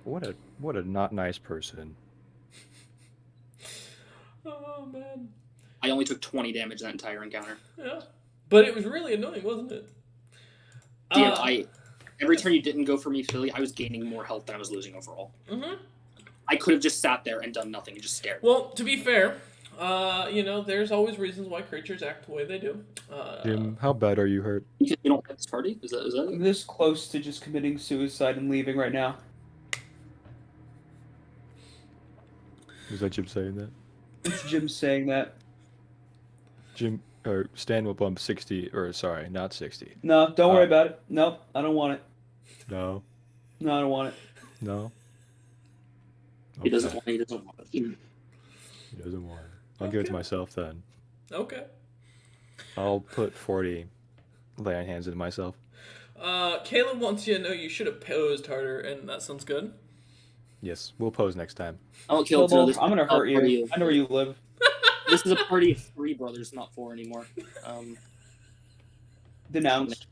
Speaker 4: What a not nice person.
Speaker 3: Oh man.
Speaker 1: I only took 20 damage that entire encounter.
Speaker 3: Yeah. But it was really annoying, wasn't it?
Speaker 1: Damn, every turn you didn't go for me, Philly, I was gaining more health than I was losing overall.
Speaker 3: Mm-hmm.
Speaker 1: I could have just sat there and done nothing and just stared.
Speaker 3: Well, to be fair, there's always reasons why creatures act the way they do.
Speaker 4: Jim, how bad are you hurt?
Speaker 1: Because you don't have this party? Is that
Speaker 2: I'm
Speaker 1: it?
Speaker 2: this close to just committing suicide and leaving right now.
Speaker 4: Was that Jim saying that?
Speaker 2: It's Jim saying that.
Speaker 4: Jim, or Stan will bump 60, or sorry, not 60.
Speaker 2: No, don't worry about it. Nope, I don't want it.
Speaker 4: No.
Speaker 2: No, I don't want it.
Speaker 4: No.
Speaker 1: He doesn't want it. He doesn't want it.
Speaker 4: He doesn't want it. I'll give it to myself then.
Speaker 3: Okay.
Speaker 4: I'll put 40 lay on hands into myself.
Speaker 3: Caleb wants you to know you should have posed harder, and that sounds good.
Speaker 4: Yes, we'll pose next time.
Speaker 1: I want Caleb to know this.
Speaker 2: I'm gonna hurt you. I know where you live.
Speaker 1: This is a party of 3 brothers, not 4 anymore.
Speaker 2: Denounced.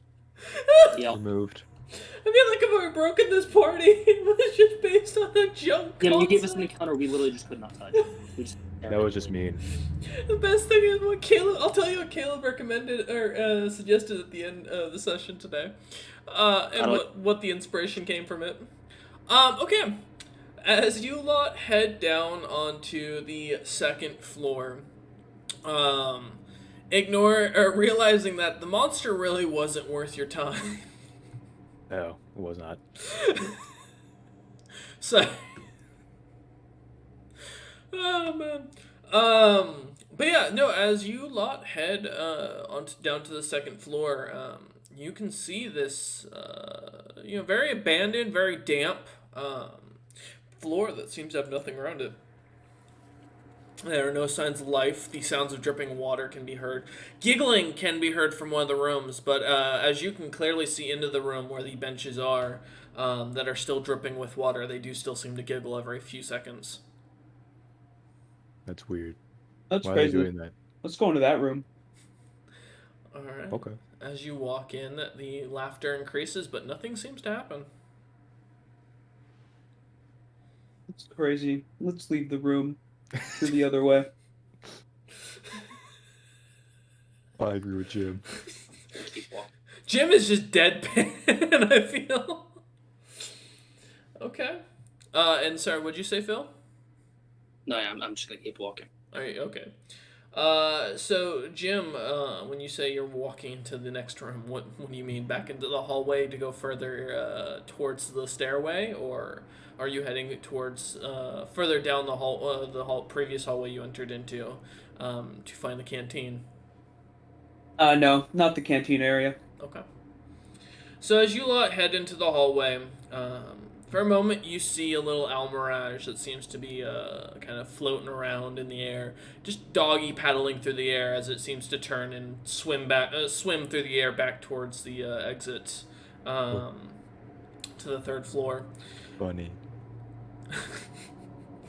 Speaker 1: Yeah.
Speaker 4: Removed.
Speaker 3: I feel like if I broken this party, it was just based on a joke.
Speaker 1: You know, you gave us an encounter we literally just could not touch.
Speaker 4: That was just mean.
Speaker 3: The best thing is what Caleb. I'll tell you what Caleb recommended or suggested at the end of the session today, and what the inspiration came from it. Okay, as you lot head down onto the 2nd floor, realizing that the monster really wasn't worth your time.
Speaker 4: No, it was not.
Speaker 3: So, oh man. But yeah, no. As you lot head down to the 2nd floor, you can see this, very abandoned, very damp floor that seems to have nothing around it. There are no signs of life. The sounds of dripping water can be heard. Giggling can be heard from one of the rooms, but as you can clearly see into the room where the benches are, that are still dripping with water, they do still seem to giggle every few seconds.
Speaker 4: That's weird.
Speaker 2: That's
Speaker 4: Why
Speaker 2: crazy.
Speaker 4: are they doing that?
Speaker 2: Let's go into that room.
Speaker 3: Alright.
Speaker 4: Okay.
Speaker 3: As you walk in, the laughter increases, but nothing seems to happen.
Speaker 2: It's crazy. Let's leave the room. Go the other way.
Speaker 4: I agree with Jim.
Speaker 3: Jim is just deadpan, I feel. Okay. And sorry, what'd you say, Phil?
Speaker 1: No, I'm just gonna keep walking.
Speaker 3: Alright, okay. So Jim, when you say you're walking into the next room, what do you mean? Back into the hallway to go further towards the stairway, or are you heading towards further down the previous hallway you entered into to find the canteen?
Speaker 2: No, not the canteen area.
Speaker 3: Okay. So as you lot head into the hallway, for a moment you see a little Almirage that seems to be kind of floating around in the air, just doggy paddling through the air as it seems to turn and swim through the air back towards the exit to the 3rd floor.
Speaker 4: Funny.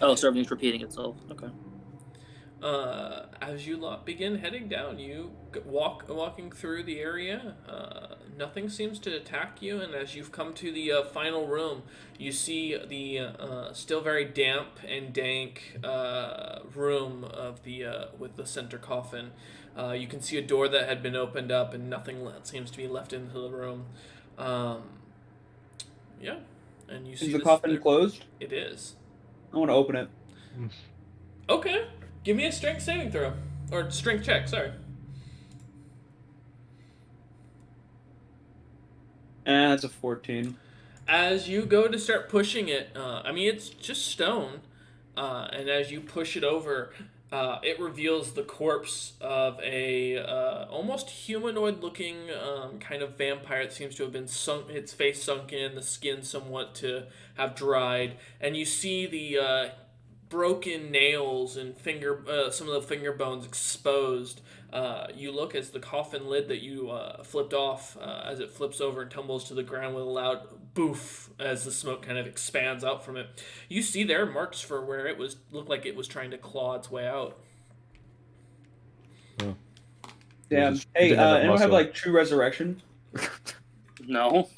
Speaker 1: Oh, so everything's repeating itself. Okay.
Speaker 3: As you lot begin heading down, you walking through the area. Nothing seems to attack you, and as you've come to the final room, you see the still very damp and dank room of the with the center coffin. You can see a door that had been opened up, and nothing seems to be left into the room. Yeah, and you see
Speaker 2: Is the coffin closed?
Speaker 3: It is.
Speaker 2: I want to open it.
Speaker 3: Okay. Give me a strength saving throw. Or strength check, sorry.
Speaker 2: That's a 14.
Speaker 3: As you go to start pushing it, it's just stone. And as you push it over, it reveals the corpse of a almost humanoid-looking kind of vampire. It seems to have been its face sunk in, the skin somewhat to have dried. And you see the broken nails and some of the finger bones exposed. You look as the coffin lid that you flipped off as it flips over and tumbles to the ground with a loud boof as the smoke kind of expands out from it. You see there marks for where it looked like it was trying to claw its way out.
Speaker 4: Oh.
Speaker 2: Damn.
Speaker 4: It
Speaker 2: Hey,
Speaker 4: didn't have that
Speaker 2: anyone have
Speaker 4: muscle.
Speaker 2: true resurrection?
Speaker 1: No.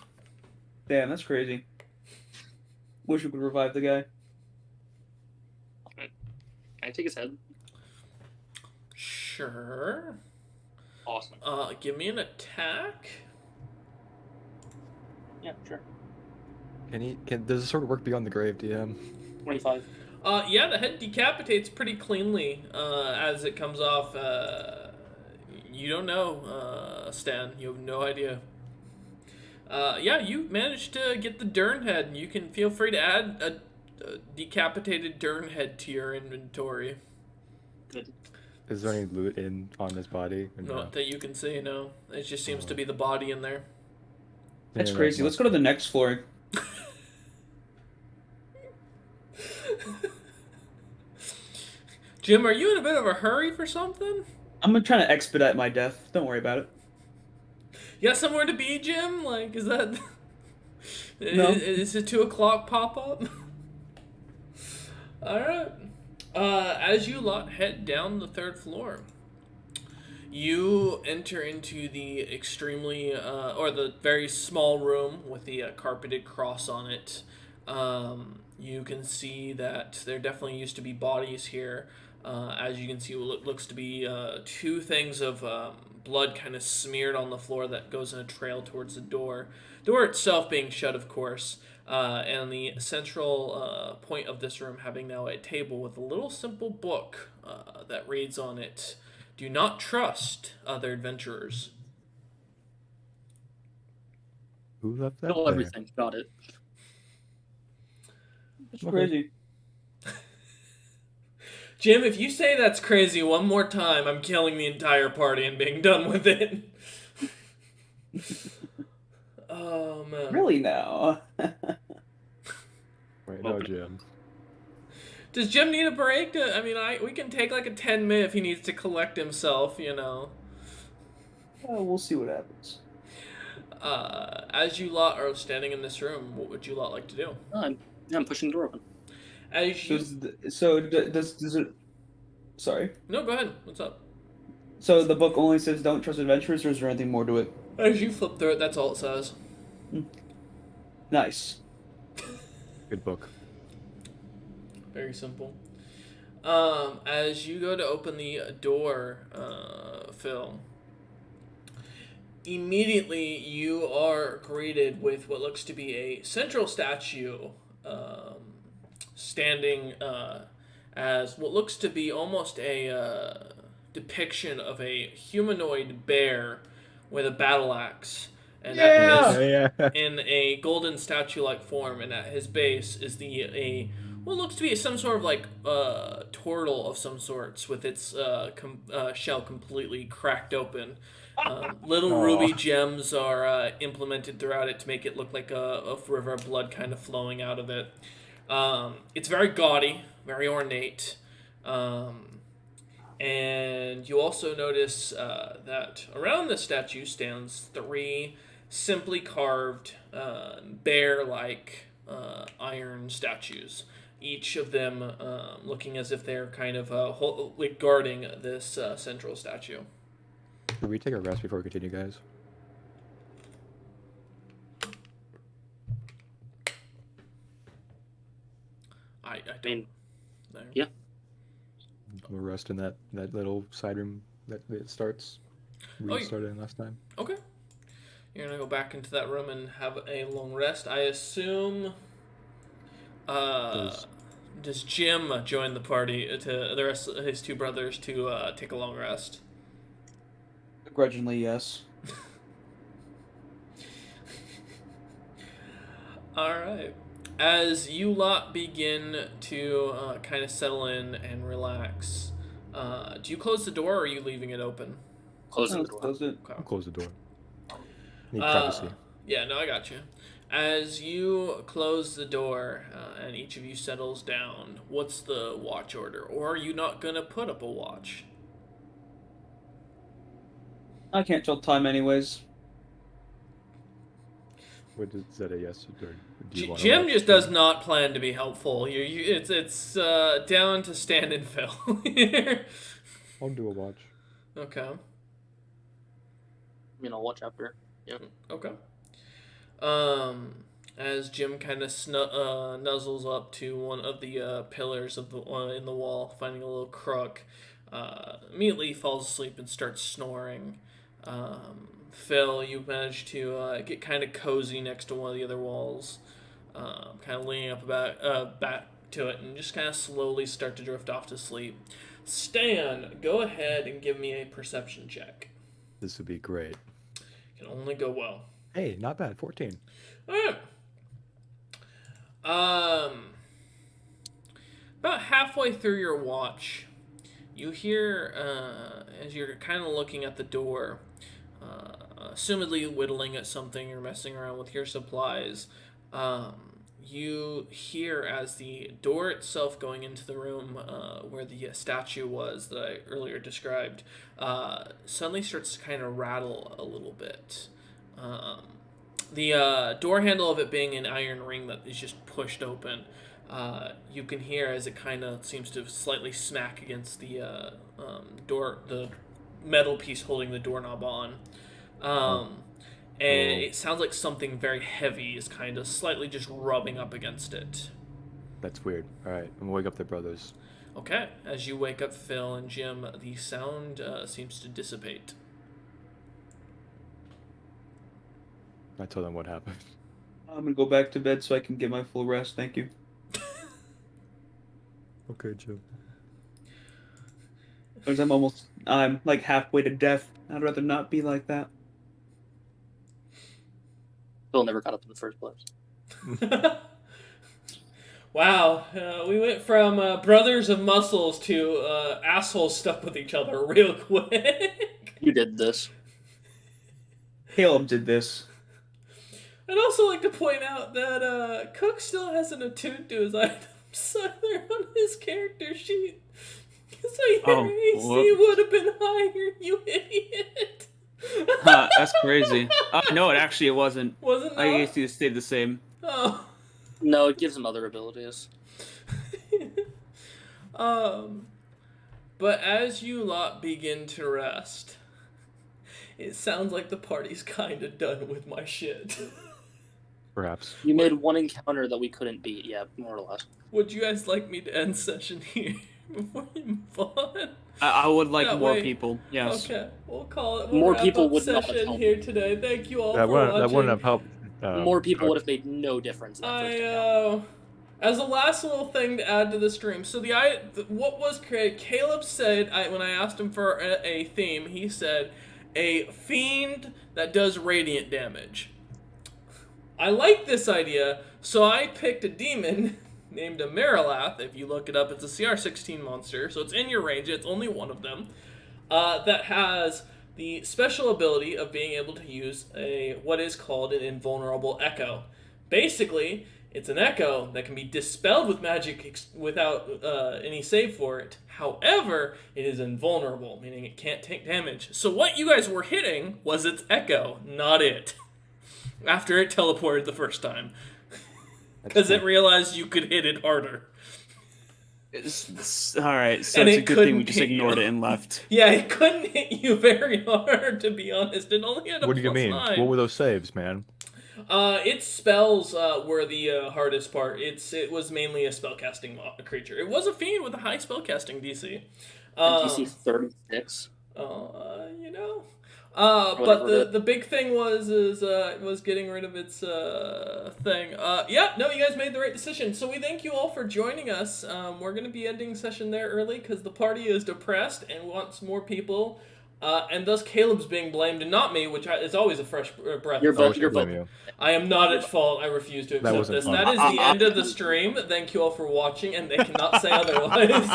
Speaker 2: Damn, that's crazy. Wish we could revive the guy.
Speaker 1: Can I take his head?
Speaker 3: Sure.
Speaker 1: Awesome.
Speaker 3: Give me an attack.
Speaker 1: Yeah, sure.
Speaker 4: Does the sword work beyond the grave, DM?
Speaker 1: 25.
Speaker 3: Yeah, the head decapitates pretty cleanly as it comes off. You don't know, Stan. You have no idea. Yeah, you managed to get the Dern head, and you can feel free to add a decapitated Dern head to your inventory.
Speaker 1: Good.
Speaker 4: Is there any loot on his body? Or
Speaker 3: Not that you can see, no. It just seems to be the body in there.
Speaker 2: That's
Speaker 4: Yeah,
Speaker 2: crazy. Let's go to the next floor.
Speaker 3: Jim, are you in a bit of a hurry for something?
Speaker 2: I'm trying to expedite my death. Don't worry about it.
Speaker 3: You got somewhere to be, Jim? Like, is that...
Speaker 2: No.
Speaker 3: Is it 2 o'clock pop-up? Alright. As you lot head down the 3rd floor, you enter into the extremely, or the very small room with the carpeted cross on it. You can see that there definitely used to be bodies here. As you can see, what looks to be 2 things of blood kind of smeared on the floor that goes in a trail towards the door. Door itself being shut, of course, and the central point of this room having now a table with a little simple book that reads on it, "Do not trust other adventurers."
Speaker 4: Who left that
Speaker 1: Kill
Speaker 4: there?
Speaker 1: everything. Got it.
Speaker 2: It's crazy.
Speaker 3: Jim, if you say that's crazy one more time, I'm killing the entire party and being done with it. Oh, man.
Speaker 2: Really now?
Speaker 4: Wait, no, Jim.
Speaker 3: Does Jim need a break? We can take like a 10-minute if he needs to collect himself, you know.
Speaker 2: We'll see what happens.
Speaker 3: As you lot are standing in this room, what would you lot like to do?
Speaker 1: I'm pushing the door open.
Speaker 3: As you...
Speaker 2: Does it? Sorry.
Speaker 3: No, go ahead. What's up?
Speaker 2: So the book only says don't trust adventurers, or is there anything more to it?
Speaker 3: As you flip through it, that's all it says.
Speaker 2: Nice.
Speaker 4: Good book.
Speaker 3: Very simple. As you go to open the door, Phil, immediately you are greeted with what looks to be a central statue standing as what looks to be almost a depiction of a humanoid bear with a battle axe. And in a golden statue-like form, and at his base is what looks to be some sort of like turtle of some sorts with its shell completely cracked open. Little ruby gems are implemented throughout it to make it look like a river of blood kind of flowing out of it. It's very gaudy, very ornate. And you also notice that around the statue stands 3 simply carved, bear-like iron statues. Each of them looking as if they're kind of guarding this central statue.
Speaker 4: Should we take a rest before we continue, guys?
Speaker 3: I
Speaker 1: mean,
Speaker 3: don't.
Speaker 1: yeah.
Speaker 4: We'll rest in that little side room that it starts. We started in last time.
Speaker 3: Okay. You're gonna go back into that room and have a long rest. I assume. Does Jim join the party to the rest of his 2 brothers to take a long rest?
Speaker 2: Begrudgingly, yes.
Speaker 3: All right. As you lot begin to kind of settle in and relax, do you close the door or are you leaving it open?
Speaker 1: Closing the door.
Speaker 2: Close it.
Speaker 3: Okay.
Speaker 4: I'll close the door. Need privacy.
Speaker 3: Yeah, no, I got you. As you close the door and each of you settles down, what's the watch order? Or are you not going to put up a watch?
Speaker 2: I can't tell time anyways.
Speaker 4: Is that a yes? Or do you want to
Speaker 3: Jim
Speaker 4: watch?
Speaker 3: just does not plan to be helpful. It's down to Stan and Phil here.
Speaker 4: I'll do a watch.
Speaker 3: Okay.
Speaker 1: I'll watch after. Yeah.
Speaker 3: Okay. As Jim kind of nuzzles up to one of the pillars of the in the wall, finding a little crook, immediately falls asleep and starts snoring. Phil, you manage to get kind of cozy next to one of the other walls, kind of leaning up back to it, and just kind of slowly start to drift off to sleep. Stan, go ahead and give me a perception check.
Speaker 4: This would be great.
Speaker 3: Can only go well.
Speaker 4: Hey, not bad. 14.
Speaker 3: All right. About halfway through your watch, you hear, as you're kind of looking at the door, assumedly whittling at something or messing around with your supplies, you hear as the door itself going into the room where the statue was that I earlier described suddenly starts to kind of rattle a little bit. The door handle of it being an iron ring that is just pushed open, you can hear as it kind of seems to slightly smack against the door, the metal piece holding the doorknob on. And it sounds like something very heavy is kind of slightly just rubbing up against it.
Speaker 4: That's weird. All right, I'm gonna wake up the brothers.
Speaker 3: Okay, as you wake up Phil and Jim, the sound seems to dissipate.
Speaker 4: I told them what happened.
Speaker 2: I'm gonna go back to bed so I can get my full rest. Thank you.
Speaker 4: Okay, Jim.
Speaker 2: Because I'm like halfway to death. I'd rather not be like that.
Speaker 1: Phil never got up in the first place.
Speaker 3: Wow, we went from brothers of muscles to assholes stuck with each other real quick.
Speaker 1: You did this.
Speaker 2: Caleb did this.
Speaker 3: I'd also like to point out that Cook still hasn't attuned to his items either on his character sheet. So your AC would have been higher, you idiot.
Speaker 2: That's crazy. No, it wasn't.
Speaker 3: Wasn't
Speaker 2: My AC stayed the same.
Speaker 3: Oh.
Speaker 1: No, it gives him other abilities.
Speaker 3: But as you lot begin to rest, it sounds like the party's kind of done with my shit.
Speaker 4: Perhaps.
Speaker 1: You made one encounter that we couldn't beat, yeah, more or less.
Speaker 3: Would you guys like me to end session here before you move on?
Speaker 2: I would like
Speaker 3: That
Speaker 2: more
Speaker 3: way-
Speaker 2: people. Yes.
Speaker 3: Okay, we'll call it.
Speaker 1: More
Speaker 3: wrap
Speaker 1: people
Speaker 3: up
Speaker 1: would not have
Speaker 3: session
Speaker 1: helped.
Speaker 3: here today. Thank you all
Speaker 4: That
Speaker 3: for watching.
Speaker 4: wouldn't have helped.
Speaker 1: More people
Speaker 4: Cook.
Speaker 1: would have made no difference in that first encounter.
Speaker 3: As a last little thing to add to the stream, so what was created, Caleb said, when I asked him for a theme, he said, a fiend that does radiant damage. I like this idea, so I picked a demon named a Marilath. If you look it up, it's a CR16 monster, so it's in your range, it's only one of them, that has the special ability of being able to use what is called an invulnerable echo. Basically, it's an echo that can be dispelled with magic without any save for it. However, it is invulnerable, meaning it can't take damage. So what you guys were hitting was its echo, not it. After it teleported the first time. Because it realized you could hit it harder.
Speaker 2: Alright, so
Speaker 3: And
Speaker 2: it's
Speaker 3: it
Speaker 2: a good thing
Speaker 3: couldn't
Speaker 2: we just
Speaker 3: hit you.
Speaker 2: ignored it and left.
Speaker 3: Yeah, it couldn't hit you very hard, to be honest. It only had a
Speaker 4: What do you mean?
Speaker 3: +9.
Speaker 4: What were those saves, man?
Speaker 3: Its spells were the hardest part. It was mainly a spellcasting creature. It was a fiend with a high spellcasting DC.
Speaker 1: DC 36.
Speaker 3: You know.
Speaker 1: Whatever
Speaker 3: But the big thing was getting rid of its thing. Yeah, no, you guys made the right decision. So we thank you all for joining us. We're going to be ending session there early because the party is depressed and wants more people. And thus Caleb's being blamed and not me, which is always a fresh breath.
Speaker 1: You're
Speaker 3: of
Speaker 1: both-
Speaker 3: fresh
Speaker 1: you're
Speaker 3: air.
Speaker 1: both-
Speaker 4: Blame you.
Speaker 3: I am not at fault. I refuse to accept
Speaker 4: wasn't
Speaker 3: this.
Speaker 4: fun.
Speaker 3: That is the end of the stream. Thank you all for watching, and they cannot say otherwise.